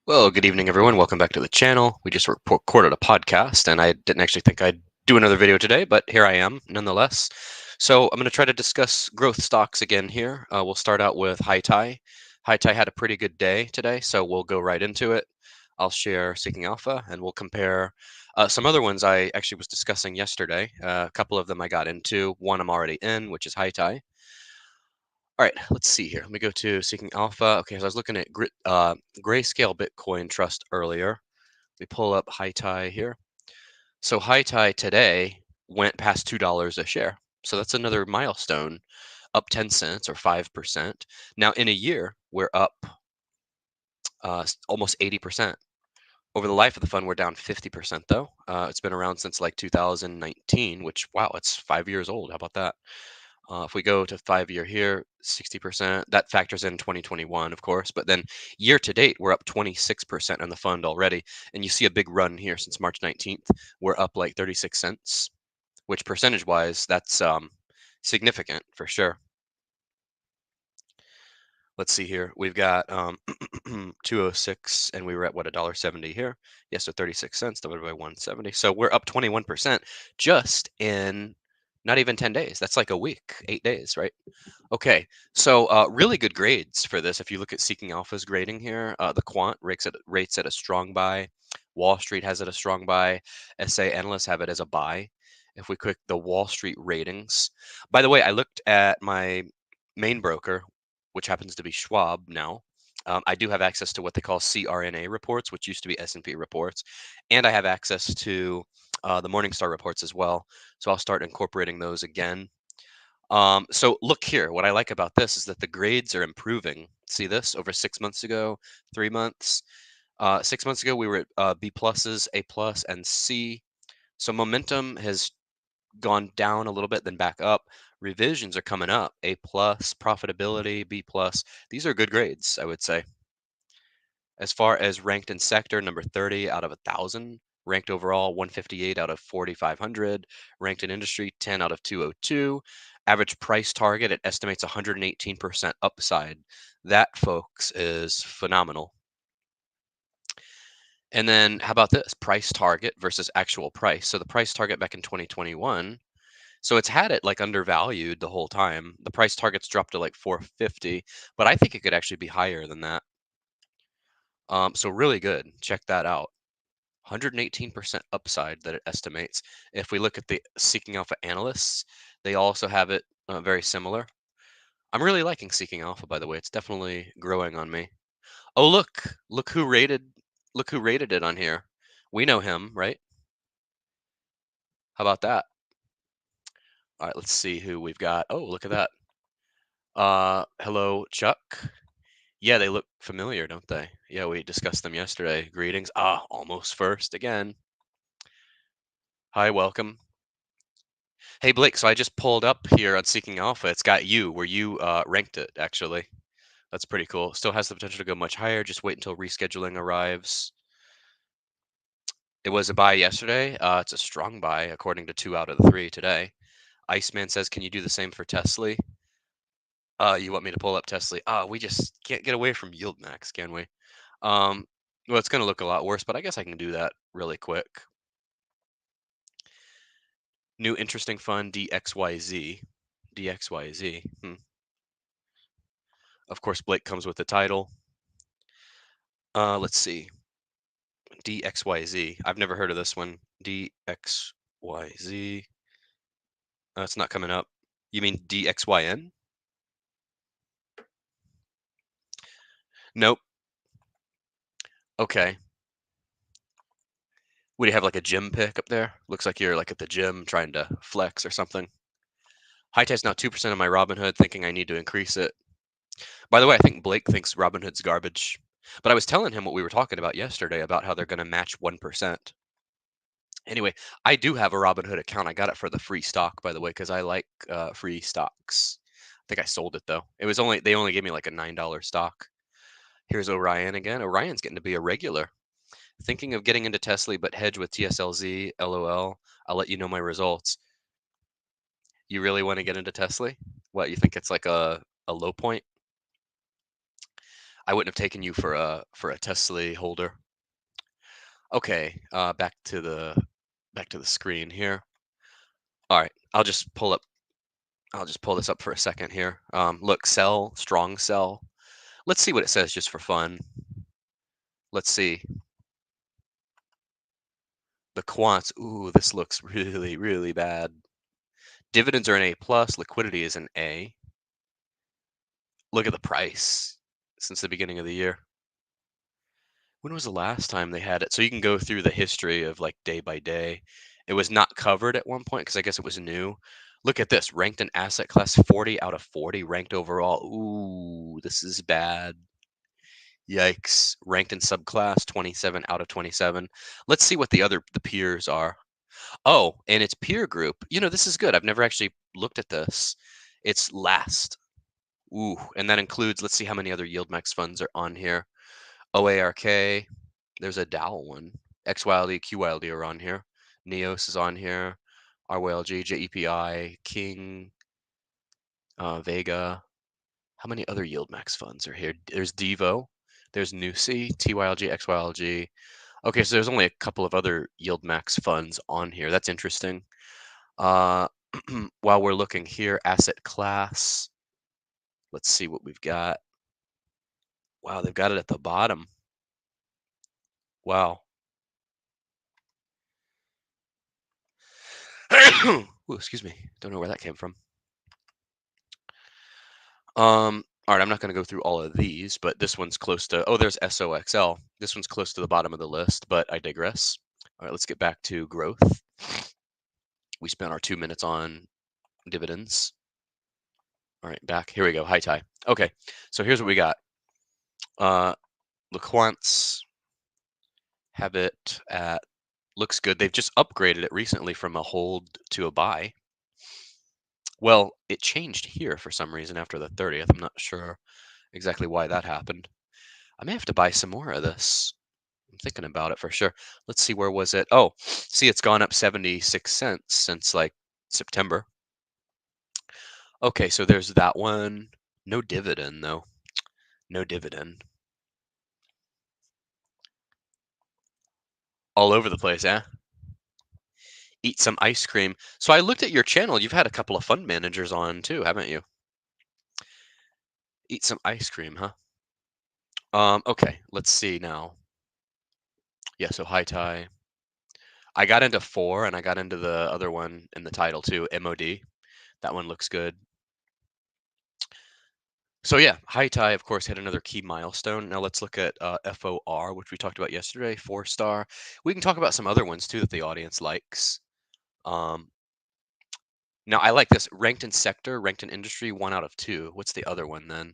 Well, good evening, everyone. Welcome back to the channel. We just recorded a podcast, and I didn't actually think I'd do another video today, but here I am nonetheless. So I'm going to try to discuss growth stocks again here. We'll start out with High Tai. High Tai had a pretty good day today, so we'll go right into it. I'll share Seeking Alpha, and we'll compare some other ones I actually was discussing yesterday. A couple of them I got into. One I'm already in, which is High Tai. All right, let's see here. Let me go to Seeking Alpha. Okay, so I was looking at Grayscale Bitcoin Trust earlier. We pull up High Tai here. So High Tai today went past $2 a share. So that's another milestone, up 10 cents or 5%. Now in a year, we're up almost 80%. Over the life of the fund, we're down 50% though. It's been around since like 2019, which, wow, it's 5 years old. How about that? If we go to 5 year here, 60%, that factors in 2021, of course. But then year to date, we're up 26% in the fund already. And you see a big run here since March 19th. We're up like 36 cents, which percentage wise, that's significant for sure. Let's see here. We've got 206 and we were at what, $1.70 here. Yeah, so 36 cents divided by 170. So we're up 21% just in not even 10 days. That's like a week, 8 days, right? Okay, so really good grades for this. If you look at Seeking Alpha's grading here, the quant rates at a strong buy. Wall Street has it a strong buy. SA analysts have it as a buy. If we click the Wall Street ratings, by the way, I looked at my main broker, which happens to be Schwab now. I do have access to what they call CRNA reports, which used to be S&P reports, and I have access to the Morningstar reports as well. So I'll start incorporating those again. So look here, what I like about this is that the grades are improving. See this over 6 months ago, 3 months. 6 months ago, we were at B pluses, A plus, and C. So momentum has gone down a little bit, then back up. Revisions are coming up, A plus, profitability, B plus. These are good grades, I would say. As far as ranked in sector, number 30 out of 1,000. Ranked overall, 158 out of 4,500. Ranked in industry, 10 out of 202. Average price target, it estimates 118% upside. That, folks, is phenomenal. And then how about this? Price target versus actual price. So the price target back in 2021, so it's had it like undervalued the whole time. The price target's dropped to like 450, but I think it could actually be higher than that. So really good. Check that out. 118% upside that it estimates. If we look at the Seeking Alpha analysts, they also have it very similar. I'm really liking Seeking Alpha, by the way. It's definitely growing on me. Oh, look who rated it on here. We know him, right? How about that? All right, let's see who we've got. Oh, look at that. Hello, Chuck. Yeah, they look familiar, don't they? Yeah, we discussed them yesterday. Greetings. Ah, almost first again. Hi, welcome. Hey, Blake, so I just pulled up here on Seeking Alpha. It's got you, where you ranked it, actually. That's pretty cool. Still has the potential to go much higher. Just wait until rescheduling arrives. It was a buy yesterday. It's a strong buy, according to 2 out of 3 today. Iceman says, can you do the same for Tesla? You want me to pull up Tesla? We just can't get away from yield max, can we? Well, it's going to look a lot worse, but I guess I can do that really quick. New interesting fund, DXYZ. DXYZ. Of course, Blake comes with the title. Let's see. DXYZ. I've never heard of this one. DXYZ. It's not coming up. You mean DXYN? Nope. Okay. Would you have like a gym pick up there? Looks like you're like at the gym trying to flex or something. High Tie's now 2% of my Robinhood, thinking I need to increase it. By the way, I think Blake thinks Robinhood's garbage. But I was telling him what we were talking about yesterday about how they're going to match 1%. Anyway, I do have a Robinhood account. I got it for the free stock, by the way, because I like free stocks. I think I sold it though. They only gave me like a $9 stock. Here's Orion again. Orion's getting to be a regular. Thinking of getting into Tesla, but hedge with TSLZ. LOL. I'll let you know my results. You really want to get into Tesla? What, you think it's like a low point? I wouldn't have taken you for a Tesla holder. Okay, back to the screen here. All right, I'll just pull this up for a second here. Look, sell, strong sell. Let's see what it says just for fun. Let's see. The quants, ooh, this looks really, really bad. Dividends are an A plus, liquidity is an A. Look at the price since the beginning of the year. When was the last time they had it? So you can go through the history of like day by day. It was not covered at one point because I guess it was new. Look at this, ranked in asset class 40 out of 40, ranked overall. Ooh, this is bad. Yikes. Ranked in subclass 27 out of 27. Let's see what the peers are. Oh, and its peer group. You know, this is good. I've never actually looked at this. It's last. Ooh, and that includes, let's see how many other yield max funds are on here. OARK, there's a Dow one. XYLD, QYLD are on here. Neos is on here. RYLG, JEPI, King, Vega. How many other yield max funds are here? There's Devo, there's NUSI, TYLG, XYLG. Okay, so there's only a couple of other yield max funds on here. That's interesting. Uh, while we're looking here, asset class. Let's see what we've got. Wow, they've got it at the bottom. Wow. Ooh, excuse me. Don't know where that came from. All right, I'm not going to go through all of these, but this one's close to, oh, there's SOXL. This one's close to the bottom of the list, but I digress. All right, let's get back to growth. We spent our 2 minutes on dividends. All right, back. Here we go. High Tai. Okay, so here's what we got. The quants have it at, looks good. They've just upgraded it recently from a hold to a buy. Well, it changed here for some reason after the 30th. I'm not sure exactly why that happened. I may have to buy some more of this. I'm thinking about it for sure. Let's see, where was it? Oh, see, it's gone up 76 cents since like September. Okay, so there's that one. No dividend, though. No dividend. All over the place, eh? Eat some ice cream. So I looked at your channel. You've had a couple of fund managers on too, haven't you? Eat some ice cream, huh? Okay, let's see now. Yeah, so High Tai. I got into 4 and I got into the other one in the title too, MOD. That one looks good. So yeah, High Tai, of course, hit another key milestone. Now let's look at FOR, which we talked about yesterday, 4-star. We can talk about some other ones too that the audience likes. Um, Now I like this, ranked in sector, ranked in industry, 1 out of 2. What's the other one then?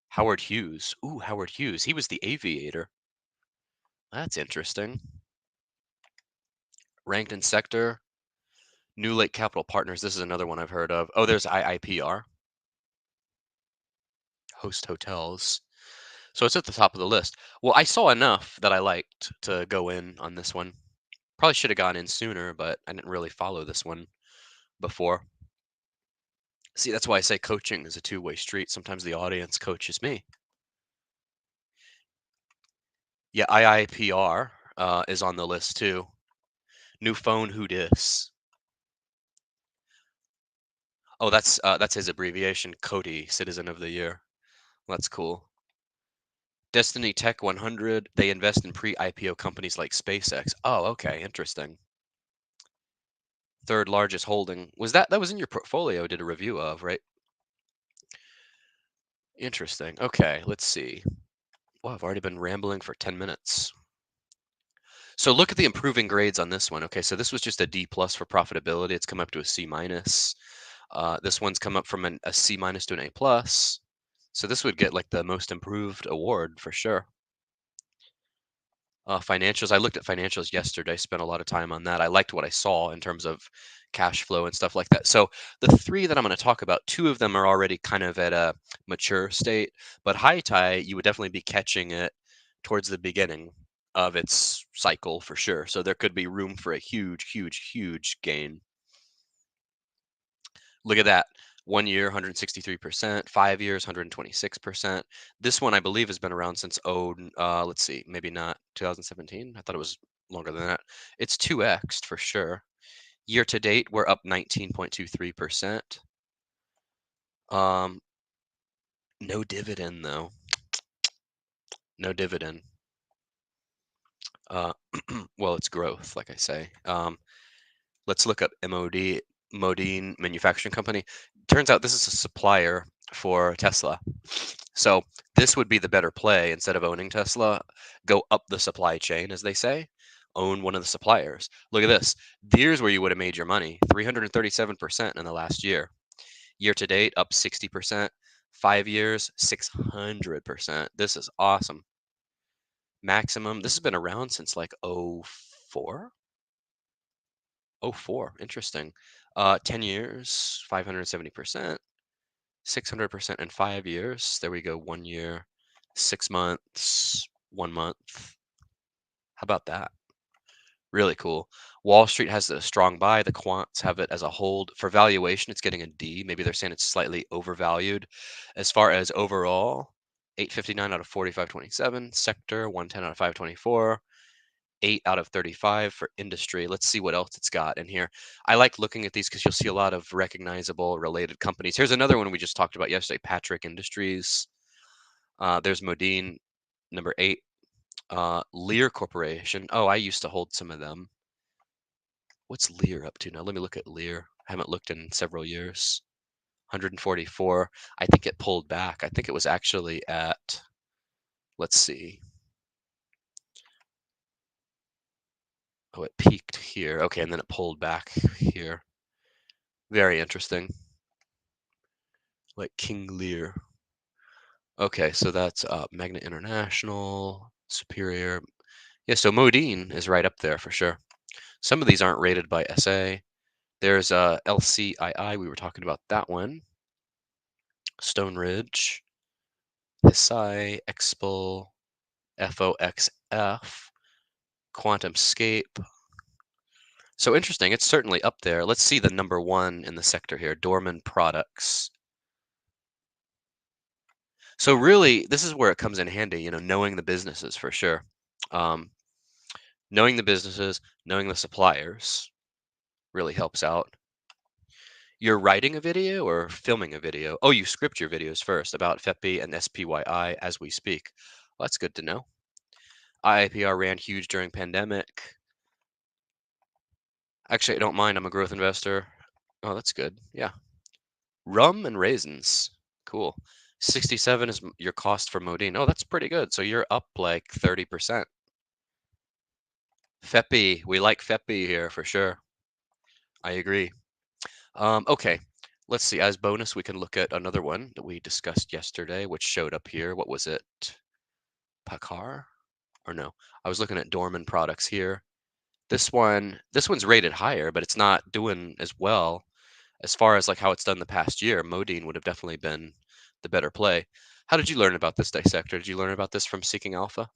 Howard Hughes. Ooh, Howard Hughes. He was the aviator. That's interesting. Ranked in sector. New Lake Capital Partners. This is another one I've heard of. Oh, there's IIPR. Host Hotels. So it's at the top of the list. Well, I saw enough that I liked to go in on this one. Probably should have gone in sooner, but I didn't really follow this one before. See, that's why I say coaching is a two-way street. Sometimes the audience coaches me. Yeah, IIPR is on the list too. New phone, who dis? Oh, that's his abbreviation, Cody, Citizen of the Year. That's cool. Destiny Tech 100. They invest in pre-IPO companies like SpaceX. Oh, okay, interesting. Third largest holding. That was in your portfolio? Did a review of, right? Interesting. Okay, let's see. Well, I've already been rambling for 10 minutes. So look at the improving grades on this one. Okay, so this was just a D plus for profitability. It's come up to a C minus. This one's come up from a C minus to an A plus. So this would get like the most improved award for sure. Financials. I looked at financials yesterday, spent a lot of time on that. I liked what I saw in terms of cash flow and stuff like that. So the 3 that I'm going to talk about, 2 of them are already kind of at a mature state, but High Tai, you would definitely be catching it towards the beginning of its cycle for sure. So there could be room for a huge, huge, huge gain. Look at that. 1 year, 163%, 5 years, 126%. This one, I believe, has been around since, let's see, maybe not 2017. I thought it was longer than that. It's 2x for sure. Year to date, we're up 19.23%. No dividend though. No dividend. Uh, well, it's growth, like I say. Let's look up Modine Manufacturing Company. Turns out this is a supplier for Tesla. So this would be the better play instead of owning Tesla. Go up the supply chain, as they say. Own one of the suppliers. Look at this. Here's where you would have made your money. 337% in the last year. Year to date, up 60%. 5 years, 600%. This is awesome. Maximum. This has been around since like '04. '04. Interesting. 10 years, 570%. 600% in 5 years. There we go. 1 year, 6 months, 1 month. How about that? Really cool. Wall Street has a strong buy. The quants have it as a hold. For valuation, it's getting a D. Maybe they're saying it's slightly overvalued. As far as overall, 859 out of 4527. Sector, 110 out of 524. 8 out of 35 for industry. Let's see what else it's got in here. I like looking at these because you'll see a lot of recognizable related companies. Here's another one we just talked about yesterday, Patrick Industries. There's Modine, number 8. Lear Corporation. Oh, I used to hold some of them. What's Lear up to now? Let me look at Lear. I haven't looked in several years. 144. I think it pulled back. I think it was actually at, let's see. Oh, it peaked here. Okay, and then it pulled back here. Very interesting. Like King Lear. Okay, so that's Magnet International, Superior. Yeah, so Modine is right up there for sure. Some of these aren't rated by SA. There's LCII. We were talking about that one. Stone Ridge, HITI, Expo, FOXF, QuantumScape. So interesting. It's certainly up there. Let's see the number 1 in the sector here, Dorman Products. So really, this is where it comes in handy, knowing the businesses for sure. Knowing the businesses, knowing the suppliers really helps out. You're writing a video or filming a video? Oh, you script your videos first about FEPI and SPYI as we speak. Well, that's good to know. IIPR ran huge during pandemic. Actually, I don't mind. I'm a growth investor. Oh, that's good. Yeah. Rum and raisins. Cool. 67 is your cost for Modine. Oh, that's pretty good. So you're up like 30%. FEPI. We like FEPI here for sure. I agree. Okay, let's see. As bonus, we can look at another one that we discussed yesterday, which showed up here. What was it? Pakar? Or no? I was looking at Dorman products here. This one's rated higher, but it's not doing as well as far as like how it's done the past year. Modine would have definitely been the better play. How did you learn about this dissector? Did you learn about this from Seeking Alpha?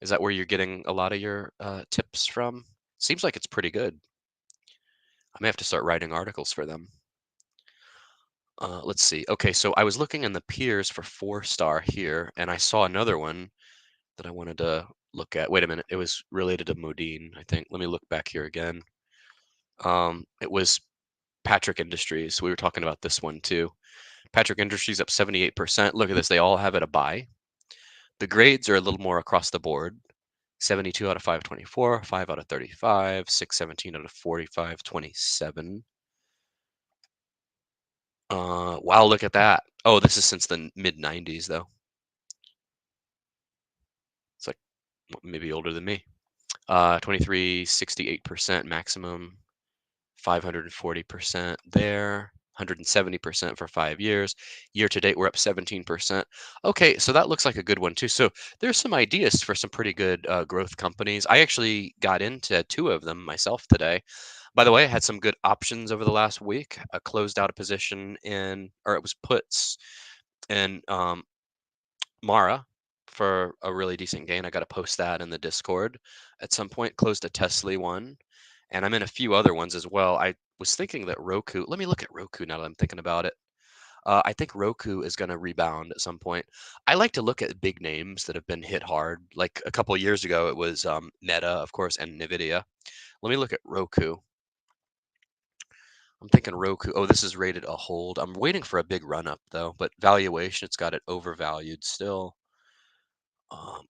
Is that where you're getting a lot of your tips from? Seems like it's pretty good. I may have to start writing articles for them. Let's see. Okay, so I was looking in the peers for 4-star here, and I saw another one that I wanted to look at. Wait a minute. It was related to Modine, I think. Let me look back here again. It was Patrick Industries. We were talking about this one too. Patrick Industries up 78%. Look at this. They all have it a buy. The grades are a little more across the board. 72 out of 524, 5 out of 35, 617 out of 45, 27. Wow, look at that. Oh, this is since the mid 90s though. It's like maybe older than me. 23, 68% maximum, 540% there, 170% for 5 years. Year to date, we're up 17%. Okay, so that looks like a good one too. So there's some ideas for some pretty good growth companies. I actually got into 2 of them myself today. By the way, I had some good options over the last week. I closed out a position or it was puts in Mara for a really decent gain. I got to post that in the Discord at some point. Closed a Tesla one, and I'm in a few other ones as well. was thinking that Roku. Let me look at Roku now that I'm thinking about it. I think Roku is going to rebound at some point. I like to look at big names that have been hit hard. Like a couple of years ago, it was Meta, of course, and Nvidia. Let me look at Roku. I'm thinking Roku. Oh, this is rated a hold. I'm waiting for a big run up though, but valuation, it's got it overvalued still. Um,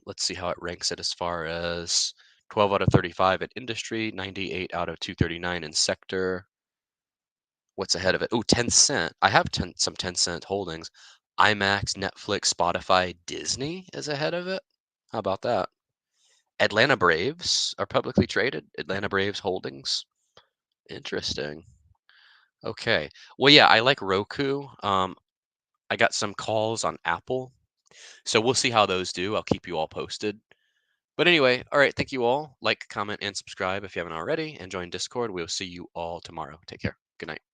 let's see how it ranks it as far as 12 out of 35 at industry, 98 out of 239 in sector. What's ahead of it? Oh, 10 cent. I have some 10 cent holdings. IMAX, Netflix, Spotify, Disney is ahead of it. How about that? Atlanta Braves are publicly traded. Atlanta Braves holdings. Interesting. Okay. Well, yeah, I like Roku. I got some calls on Apple. So we'll see how those do. I'll keep you all posted. But anyway, all right. Thank you all. Like, comment, and subscribe if you haven't already. And join Discord. We'll see you all tomorrow. Take care. Good night.